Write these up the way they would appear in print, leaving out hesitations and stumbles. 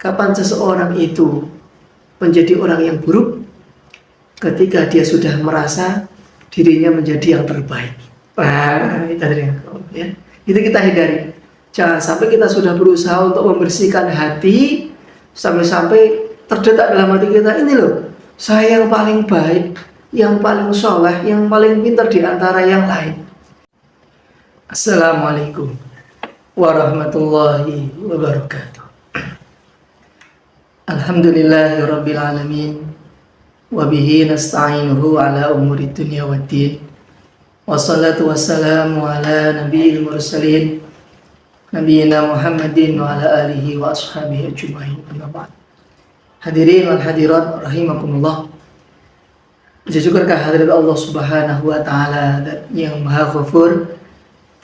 Kapan seseorang itu menjadi orang yang buruk? Ketika dia sudah merasa dirinya menjadi yang terbaik. Nah, itu ya. Itu kita hindari. Jangan sampai kita sudah berusaha untuk membersihkan hati, sampai-sampai terdetak dalam hati kita, ini loh, saya yang paling baik, yang paling soleh, yang paling pintar di antara yang lain. Assalamualaikum warahmatullahi wabarakatuh. Alhamdulillahirabbil alamin. Wabihi nasta'inuhu ala umuri dunya waddin. Wassalatu wassalamu ala nabiyil mursalin nabiyina Muhammadin wa ala alihi wa ashabihi ajma'in. Amma ba'd. Hadirin wal hadirat rahimakumullah. Puji syukur kehadirat Allah Subhanahu wa taala yang Maha Ghafur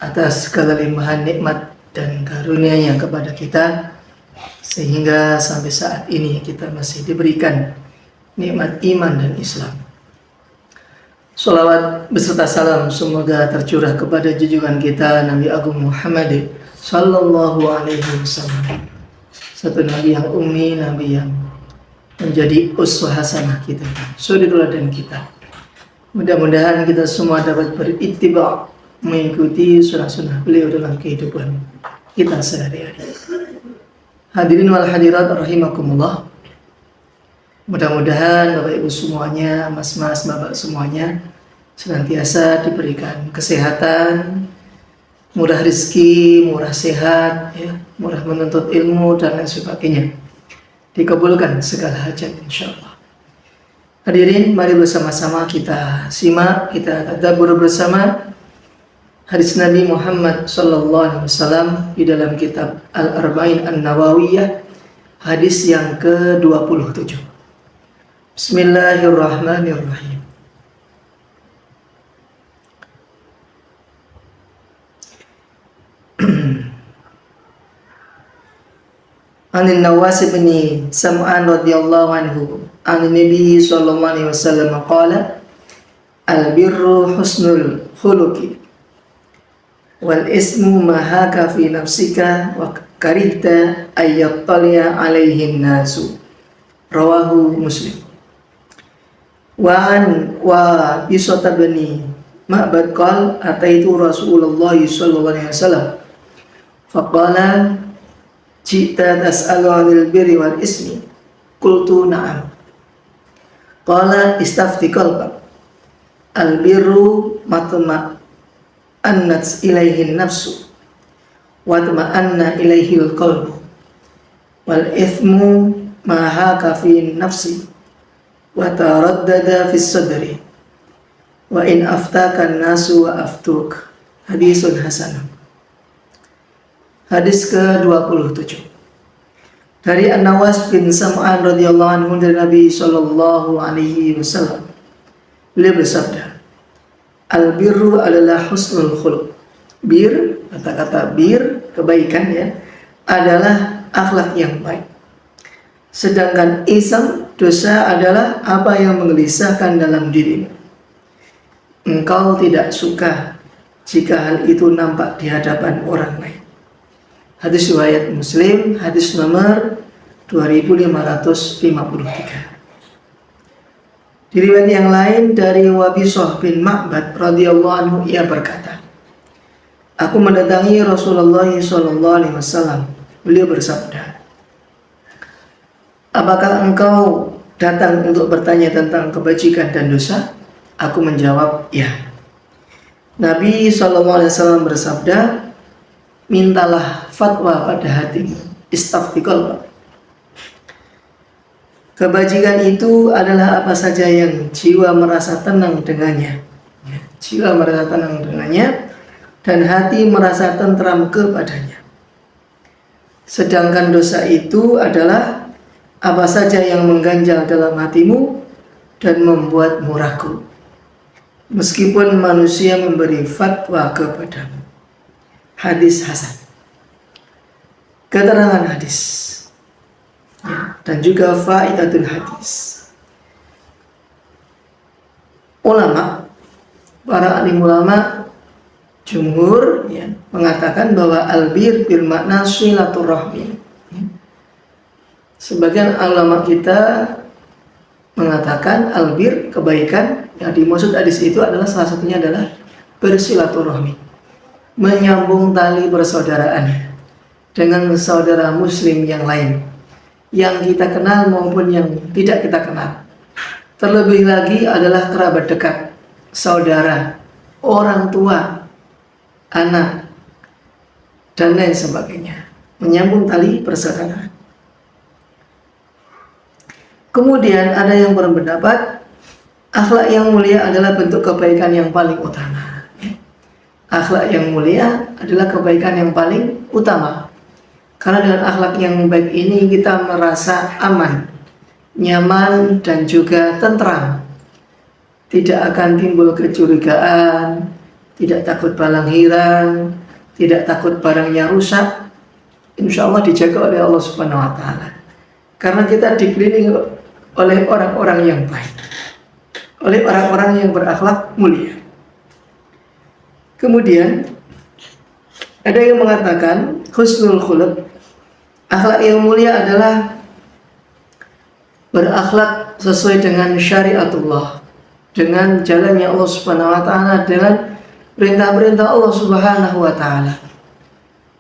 atas segala limpahan nikmat dan karunia-Nya kepada kita, sehingga sampai saat ini kita masih diberikan nikmat iman dan Islam. Sholawat beserta salam semoga tercurah kepada junjungan kita Nabi Agung Muhammad Sallallahu Alaihi Wasallam, satu Nabi yang ummi, Nabi yang menjadi uswah hasanah kita, suri teladan kita. Mudah-mudahan kita semua dapat berittiba', mengikuti sunnah-sunnah beliau dalam kehidupan kita sehari-hari. Hadirin wal hadirat rahimakumullah. Mudah-mudahan Bapak Ibu semuanya, Mas-mas, Bapak semuanya senantiasa diberikan kesehatan, murah rezeki, murah sehat, ya, murah menuntut ilmu dan lain sebagainya. Dikabulkan segala hajat insyaallah. Hadirin, mari bersama-sama kita simak, kita tadabbur bersama hadis Nabi Muhammad sallallahu alaihi wasallam di dalam kitab Al-Arba'in An-Nawawiyah, hadis yang ke-27. Bismillahirrahmanirrahim. Anin Nawas bin Sam'an radhiyallahu anhu, an Nabi sallallahu alaihi wasallam qala, al-birru husnul khuluqi wal ismu ma haka fi nafsika wa karihta ayyattaliya alaihin nasu. Rawahu Muslim. Wa Bisata bin Ma'bad qala ataitu Rasulullah sallallahu alaihi wasallam faqala jita tas'alu 'anil birri wal ismi qultu na'am qala istafti qalbak al birru matma annat ilaihin nafsu wa tama'anna ilaihil qalbu wal ithmu ma haka fi nafsi wa taraddada fi sadri wa in aftaka an-nasu wa aftuk. Hadisun hasan. Hadis ke-27 dari An-Nawas bin Sam'an radhiyallahu anhu dari Nabi sallallahu alaihi wasallam. Beliau bersabda, al-birru adalah husnul khuluq. Bir, kata-kata bir, kebaikan ya, adalah akhlak yang baik. Sedangkan ism, dosa, adalah apa yang menggelisahkan dalam dirimu. Engkau tidak suka jika hal itu nampak di hadapan orang lain. Hadis riwayat Muslim, hadis nomor 2553. Di riwayat yang lain dari Wabisah bin Ma'bad radhiyallahu anhu, ia berkata, aku mendatangi Rasulullah sallallahu alaihi wasallam. Beliau bersabda, apakah engkau datang untuk bertanya tentang kebajikan dan dosa? Aku menjawab, ya. Nabi SAW bersabda, mintalah fatwa pada hatimu, istafti qalbak. Kebajikan itu adalah apa saja yang jiwa merasa tenang dengannya, ya, jiwa merasa tenang dengannya dan hati merasa tentram kepadanya. Sedangkan dosa itu adalah apa saja yang mengganjal dalam hatimu dan membuatmu ragu, meskipun manusia memberi fatwa kepadamu. Hadis hasan. Keterangan hadis, ya, dan juga faidatul hadis. Ulama, para alim ulama jumhur, ya, mengatakan bahwa albir bermakna silaturahmi. Sebagian ulama kita mengatakan albir, kebaikan yang dimaksud hadis itu adalah salah satunya adalah bersilaturahmi, menyambung tali persaudaraan dengan saudara muslim yang lain, yang kita kenal maupun yang tidak kita kenal. Terlebih lagi adalah kerabat dekat, saudara, orang tua, anak, dan lain sebagainya. Menyambung tali persaudaraan. Kemudian ada yang berpendapat akhlak yang mulia adalah bentuk kebaikan yang paling utama. Akhlak yang mulia adalah kebaikan yang paling utama. Karena dengan akhlak yang baik ini kita merasa aman, nyaman, dan juga tentram. Tidak akan timbul kecurigaan, tidak takut balang hilang, tidak takut barangnya rusak. Insya Allah dijaga oleh Allah Subhanahu wa Ta'ala. Karena kita dikelilingi oleh orang-orang yang baik, oleh orang-orang yang berakhlak mulia. Kemudian ada yang mengatakan husnul khuluq, akhlak yang mulia adalah berakhlak sesuai dengan syariatullah, dengan jalannya Allah Subhanahu wa Ta'ala, dengan perintah-perintah Allah Subhanahu wa Ta'ala.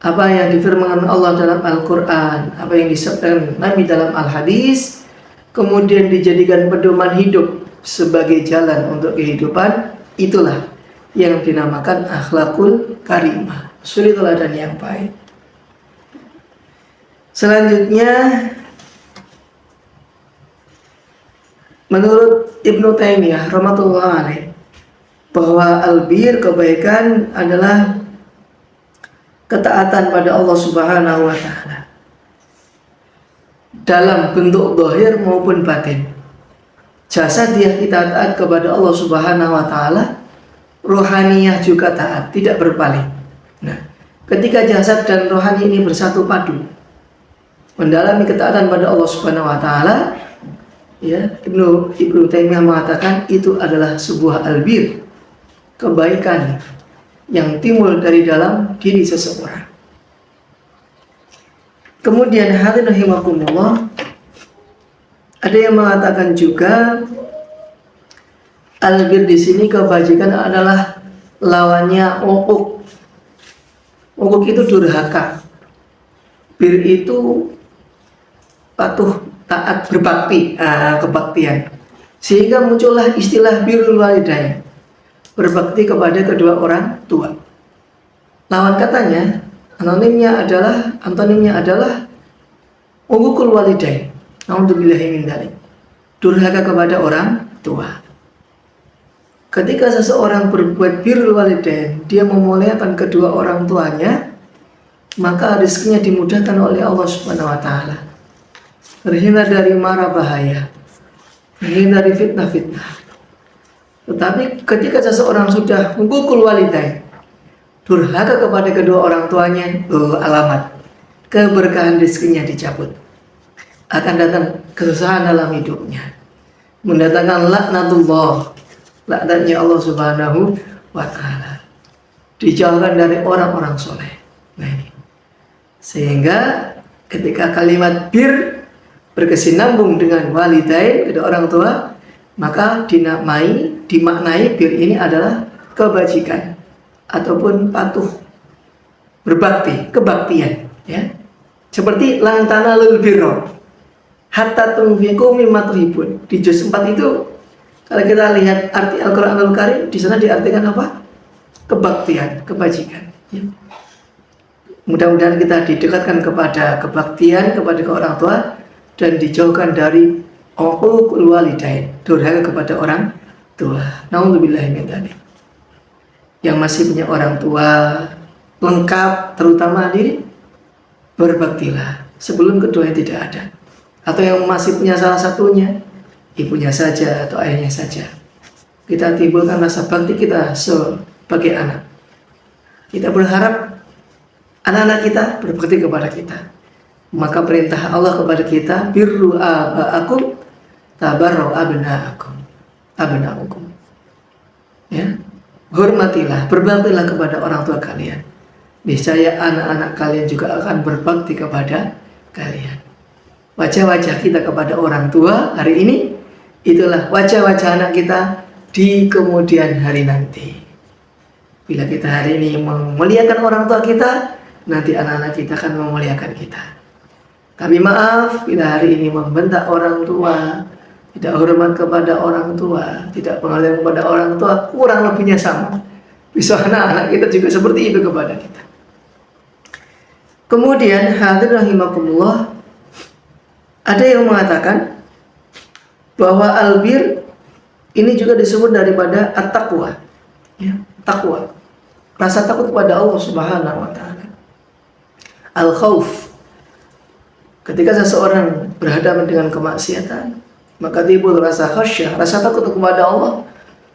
Apa yang difirmankan Allah dalam Al-Quran, apa yang disabdakan Nabi dalam Al-Hadis, kemudian dijadikan pedoman hidup sebagai jalan untuk kehidupan, itulah yang dinamakan akhlakul karimah, suri teladan yang baik. Selanjutnya, menurut Ibnu Taimiyah rahmatullah alaih, bahwa albir, kebaikan, adalah ketaatan pada Allah Subhanahu wa Ta'ala dalam bentuk zahir maupun batin. Jasadiah kita taat kepada Allah Subhanahu wa Ta'ala, rohaniyah juga taat, tidak berpaling. Nah, ketika jasad dan rohani ini bersatu padu, mendalami ketaatan pada Allah Subhanahu wa Ta'ala, ya, Ibnu Taimiyah mengatakan itu adalah sebuah albir, kebaikan yang timbul dari dalam diri seseorang. Kemudian hadirin rahimakumullah, ada yang mengatakan juga albir di sini kebajikan adalah lawannya uquq. Uquq itu durhaka. Bir itu patuh, taat, berbakti, kebaktian. Sehingga muncullah istilah birrul walidain, berbakti kepada kedua orang tua. Lawan katanya, antonimnya adalah uququl walidain. Nauzubillahi min dzalik. Durhaka kepada orang tua. Ketika seseorang berbuat birrul walidain, dia memuliakan kedua orang tuanya, maka rezekinya dimudahkan oleh Allah Subhanahu wa Ta'ala. Terhindar dari mara bahaya, terhindar dari fitnah-fitnah. Tetapi ketika seseorang sudah uququl walidain, durhaka kepada kedua orang tuanya, alamat keberkahan rezekinya dicabut. Akan datang kesusahan dalam hidupnya, mendatangkan laknatullah, laknatnya Allah Subhanahu wa Ta'ala, dijauhkan dari orang-orang soleh. Nah ini, sehingga ketika kalimat bir berkesinambung dengan walidain, kedua orang tua, maka dimaknai bir ini adalah kebajikan ataupun patuh, berbakti, kebaktian, ya. Seperti lan tanalul birra hatta tunfiqu mimma tuhibbun. Di juz 4 itu, kalau kita lihat arti Al-Qur'anul Karim, di sana diartikan apa? Kebaktian, kebajikan, ya. Mudah-mudahan kita didekatkan kepada kebaktian kepada orang tua dan dijauhkan dari uququl walidain, durhaka kepada orang tua. Nauzubillahi min dzalik. Yang masih punya orang tua lengkap, terutama diri, berbaktilah sebelum keduanya tidak ada. Atau yang masih punya salah satunya, ibunya saja atau ayahnya saja, kita timbulkan rasa bakti kita sebagai anak. Kita berharap anak-anak kita berbakti kepada kita. Maka perintah Allah kepada kita, birru aba'akum tabarra'u abna'ukum. Ya, hormatilah, berbaktilah kepada orang tua kalian. Niscaya anak-anak kalian juga akan berbakti kepada kalian. wajah-wajah kita kepada orang tua hari ini, itulah wajah-wajah anak kita di kemudian hari nanti. Bila kita hari ini memuliakan orang tua kita, nanti anak-anak kita akan memuliakan kita. Tapi maaf, bila hari ini membentak orang tua, tidak hormat kepada orang tua, tidak penghargaan kepada orang tua, kurang lebihnya sama. Bisa anak-anak kita juga seperti itu kepada kita. Kemudian hadirin rahimakumullah, ada yang mengatakan bahwa albir ini juga disebut daripada at-taqwa, ya, takwa, rasa takut kepada Allah Subhanahu wa taala. Al-khauf, ketika seseorang berhadapan dengan kemaksiatan, maka timbul rasa khasyah, rasa takut kepada Allah,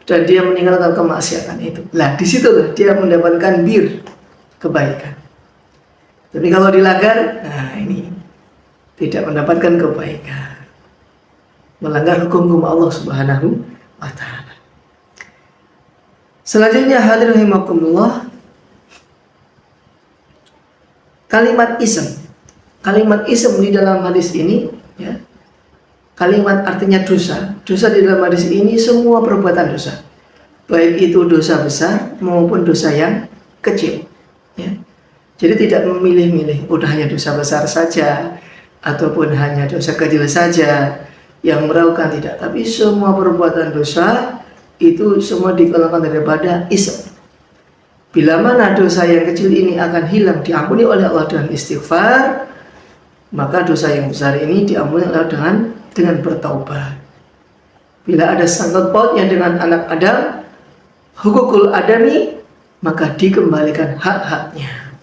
dan dia meninggalkan kemaksiatan itu. Lah, di situ dia mendapatkan bir, kebaikan. Tapi kalau dilanggar, nah ini tidak mendapatkan kebaikan, melanggar hukum Allah Subhanahu wa taala. Selanjutnya hadirin rahimakumullah, kalimat ism. Kalimat ism di dalam hadis ini, ya, kalimat artinya dosa. Dosa di dalam hadis ini semua perbuatan dosa, baik itu dosa besar maupun dosa yang kecil, ya. Jadi tidak memilih-milih, udah hanya dosa besar saja ataupun hanya dosa kecil saja yang meragukan, tidak. Tapi semua perbuatan dosa itu semua digolongkan daripada ism. Bila mana dosa yang kecil ini akan hilang, diampuni oleh Allah dengan istighfar, maka dosa yang besar ini diampuni oleh Allah dengan bertaubat. Bila ada sangkut pautnya dengan anak Adam, hukukul adami, maka dikembalikan hak-haknya.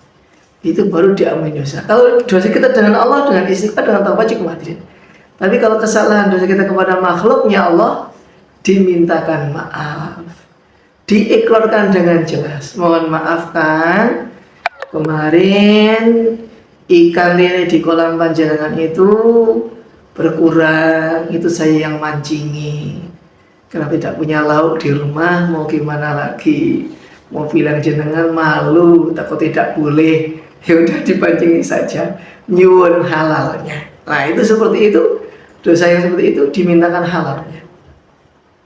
Itu baru diampuni dosa. Kalau dosa kita dengan Allah, dengan istighfar, dengan taubat cukup hadirin. Tapi kalau kesalahan dosa kita kepada makhluknya Allah, dimintakan maaf, diikrarkan dengan jelas. Mohon maafkan, kemarin ikan lele di kolam panjenengan itu berkurang, itu saya yang mancingi. Karena tidak punya lauk di rumah, mau gimana lagi? Mau bilang jenengan malu, takut tidak boleh, ya udah dipancingi saja, nyuwun halalnya. Nah itu seperti itu, dosa yang seperti itu dimintakan halalnya.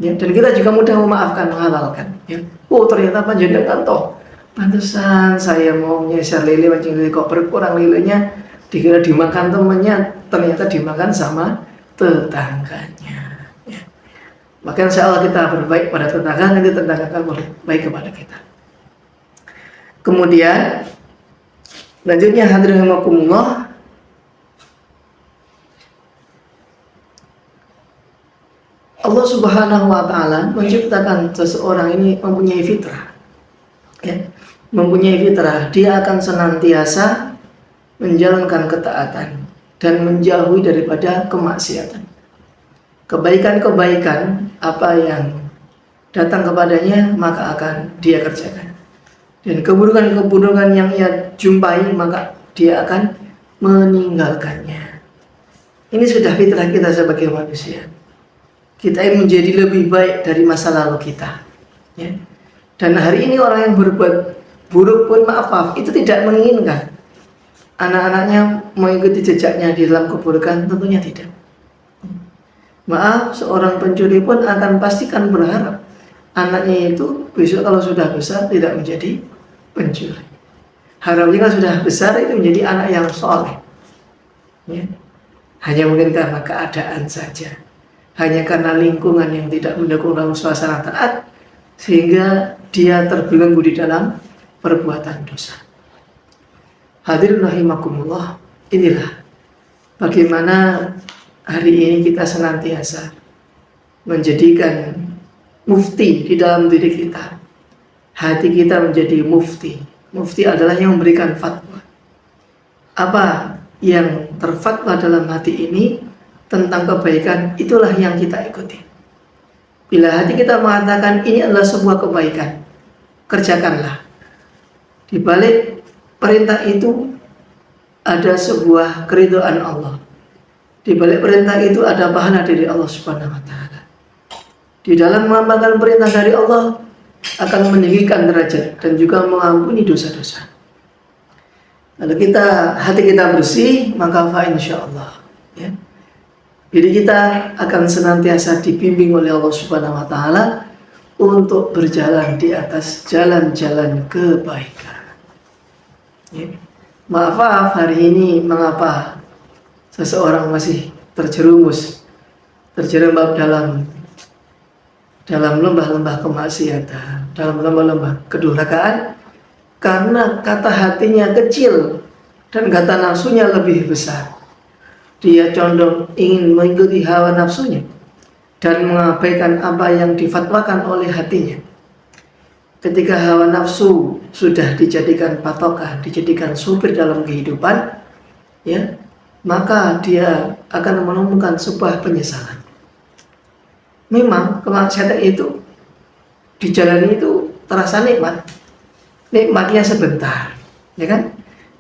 Ya, dan kita juga mudah memaafkan, menghalalkan. Ya. Oh ternyata panjenengan toh, pantesan saya mau nyeser lele, mancing lele kok berkurang lelenya, dikira dimakan temannya, ternyata dimakan sama tetangganya. Ya. Maka insya Allah kita berbaik pada tetangga, nanti tetangga akan berbaik kepada kita. Kemudian lanjutnya hadirin rahimakumullah, Allah Subhanahu wa taala menciptakan seseorang ini mempunyai fitrah. Ya, mempunyai fitrah, dia akan senantiasa menjalankan ketaatan dan menjauhi daripada kemaksiatan. Kebaikan-kebaikan apa yang datang kepadanya maka akan dia kerjakan. Dan keburukan-keburukan yang ia jumpai maka dia akan meninggalkannya. Ini sudah fitrah kita sebagai manusia. Kita ingin menjadi lebih baik dari masa lalu kita, ya. Dan hari ini orang yang berbuat buruk pun maaf itu tidak menginginkan anak-anaknya mengikuti jejaknya di dalam keburukan, tentunya tidak. Maaf, seorang pencuri pun akan pastikan berharap anaknya itu besok kalau sudah besar tidak menjadi pencuri. Harapnya kalau sudah besar itu menjadi anak yang soleh, ya. Hanya mungkin karena keadaan saja, hanya karena lingkungan yang tidak mendukung dalam suasana taat, sehingga dia terbelenggu di dalam perbuatan dosa. Hadirin rahimakumullah, inilah bagaimana hari ini kita senantiasa menjadikan mufti di dalam diri kita. Hati kita menjadi mufti. Mufti adalah yang memberikan fatwa. Apa yang terfatwa dalam hati ini tentang kebaikan, itulah yang kita ikuti. Bila hati kita mengatakan ini adalah sebuah kebaikan, kerjakanlah. Di balik perintah itu ada sebuah keridhaan Allah. Di balik perintah itu ada pahala dari Allah Subhanahu wa taala. Di dalam mengamalkan perintah dari Allah akan meninggikan derajat dan juga mengampuni dosa-dosa. Kalau hati kita bersih, maka fa insyaallah, ya. Jadi kita akan senantiasa dibimbing oleh Allah Subhanahu wa taala untuk berjalan di atas jalan-jalan kebaikan. Ya. Maaf hari ini mengapa seseorang masih terjerembab dalam lembah-lembah kemaksiatan, dalam lembah-lembah kedurhakaan, karena kata hatinya kecil dan kata nafsunya lebih besar. Dia condong ingin mengikuti hawa nafsunya dan mengabaikan apa yang difatwakan oleh hatinya. Ketika hawa nafsu sudah dijadikan patokan, dijadikan supir dalam kehidupan, ya, maka dia akan menemukan sebuah penyesalan. Memang kemaksiatan itu dijalani itu terasa nikmat, nikmatnya sebentar, ya kan?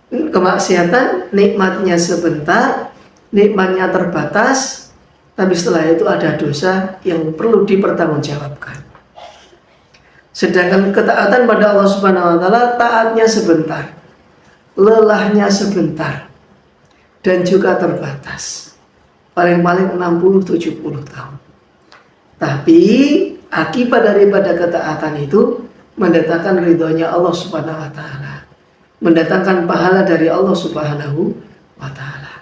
Kemaksiatan nikmatnya sebentar, nikmatnya terbatas, tapi setelah itu ada dosa yang perlu dipertanggungjawabkan. Sedangkan ketaatan pada Allah Subhanahu wa taala taatnya sebentar, lelahnya sebentar, dan juga terbatas. Paling-paling 60-70 tahun. Tapi akibat daripada ketaatan itu mendatangkan ridhonya Allah Subhanahu wa taala, mendatangkan pahala dari Allah Subhanahu wa taala.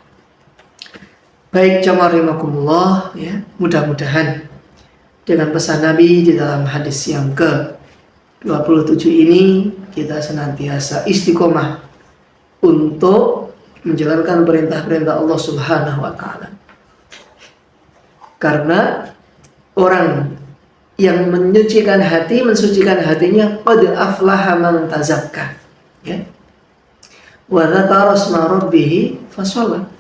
Baik jamaah rahimakumullah, ya, mudah-mudahan dengan pesan Nabi di dalam hadis yang ke-27 ini kita senantiasa istiqomah untuk menjalankan perintah-perintah Allah Subhanahu wa taala. Karena orang yang mensucikan hatinya, qad aflaha man tazakka, ya. Wa dzakara isma rabbih fasalla.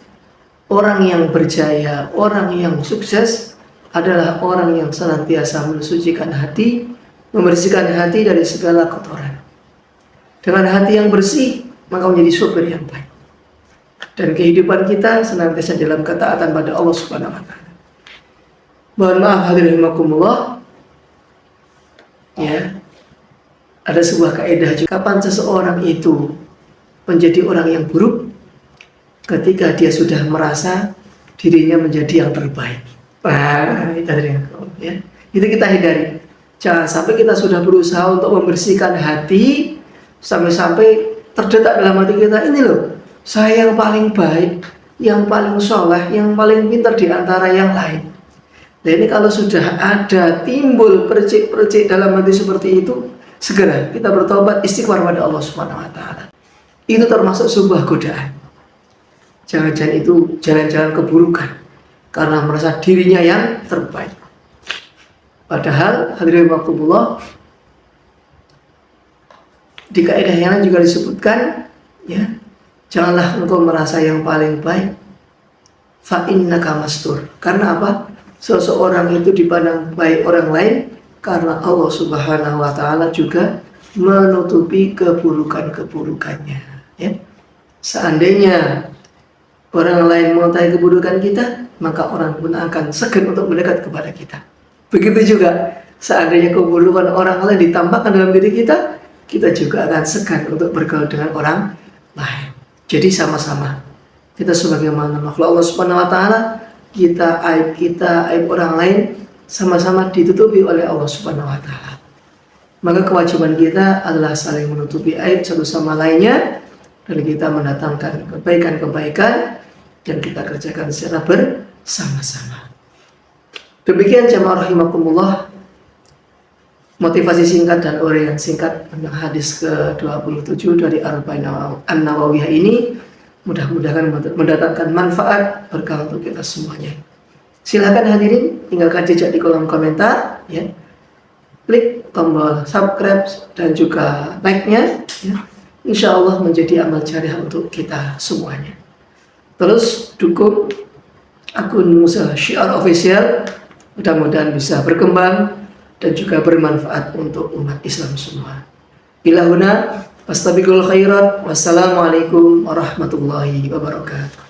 Orang yang berjaya, orang yang sukses adalah orang yang senantiasa mensucikan hati, membersihkan hati dari segala kotoran. Dengan hati yang bersih, maka menjadi supir yang baik. Dan kehidupan kita senantiasa dalam ketaatan pada Allah Subhanahu wa taala. Mohon maaf hadirin rahimakumullah. Ya. Ada sebuah kaidah juga, kapan seseorang itu menjadi orang yang buruk? Ketika dia sudah merasa dirinya menjadi yang terbaik. Nah, itu ya. Itu kita hindari. Jangan sampai kita sudah berusaha untuk membersihkan hati sampai-sampai terdetak dalam hati kita, ini loh, saya yang paling baik, yang paling soleh, yang paling pintar di antara yang lain. Nah, ini kalau sudah ada timbul percik-percik dalam hati seperti itu, segera kita bertobat, istighfar pada Allah Subhanahu wa taala. Itu termasuk sebuah godaan. Jangan-jangan itu jalan-jalan keburukan karena merasa dirinya yang terbaik. Padahal hadirin rahimakumullah, di kaidah yang lain juga disebutkan, ya, janganlah engkau merasa yang paling baik, fa innaka mastur. Karena apa? Seseorang itu dipandang baik orang lain karena Allah Subhanahu wa taala juga menutupi keburukan-keburukannya, ya. Seandainya orang lain mengetahui keburukan kita, maka orang pun akan segan untuk mendekat kepada kita. Begitu juga seandainya keburukan orang lain ditambahkan dalam diri kita, kita juga akan segan untuk bergaul dengan orang lain. Jadi sama-sama kita sebagai makhluk Allah Subhanahu wa taala, aib orang lain sama-sama ditutupi oleh Allah Subhanahu wa taala. Maka kewajiban kita adalah saling menutupi aib satu sama lainnya, dan kita mendatangkan kebaikan-kebaikan dan kita kerjakan secara bersama-sama. Demikian jamaah rahimakumullah, motivasi singkat dan uraian singkat tentang hadis ke-27 dari Arba'in An-Nawawiyah ini. Mudah-mudahan mendatangkan manfaat berkah untuk kita semuanya. Silakan hadirin, tinggalkan jejak di kolom komentar, ya. Klik tombol subscribe dan juga like-nya, ya. Insya Allah menjadi amal jariah untuk kita semuanya. Terus dukung akun Musa Syiar Official, mudah-mudahan bisa berkembang dan juga bermanfaat untuk umat Islam semua. Bila huna, fastabiqul khairat. Wassalamualaikum warahmatullahi wabarakatuh.